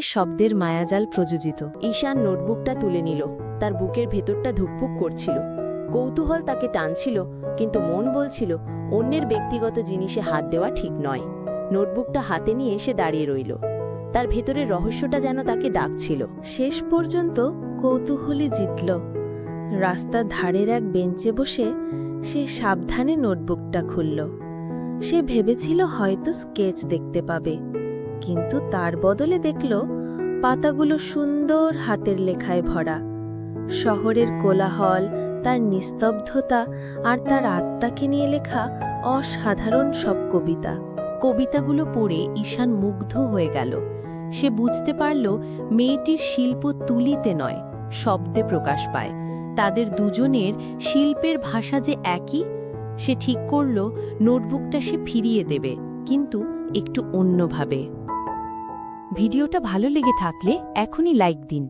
পুনরায় শব্দের মায়াজাল প্রযোজিত। ঈশান নোটবুকটা তুলে নিল। তার বুকের ভেতরটা ধুকপুক করছিল। কৌতূহল তাকে টানছিল, কিন্তু মন বলছিল অন্যের ব্যক্তিগত জিনিসে হাত দেওয়া ঠিক নয়। নোটবুকটা হাতে নিয়ে সে দাঁড়িয়ে রইল। তার ভেতরের রহস্যটা যেন তাকে ডাকছিল। শেষ পর্যন্ত কৌতূহলী জিতল। রাস্তার ধারের এক বেঞ্চে বসে সে সাবধানে নোটবুকটা খুলল। সে ভেবেছিল হয়তো স্কেচ দেখতে পাবে, কিন্তু তার বদলে দেখল পাতাগুলো সুন্দর হাতের লেখায় ভরা। শহরের কোলাহল, তার নিস্তব্ধতা আর তার আত্মাকে নিয়ে লেখা অসাধারণ সব কবিতা। কবিতাগুলো পড়ে ঈশান মুগ্ধ হয়ে গেল। সে বুঝতে পারল মেয়েটির শিল্প তুলিতে নয়, শব্দে প্রকাশ পায়। তাদের দুজনের শিল্পের ভাষা যে একই। সে ঠিক করল নোটবুকটা সে ফিরিয়ে দেবে, কিন্তু একটু অন্যভাবে। ভিডিওটা ভালো লেগে থাকলে এখনই লাইক দিন।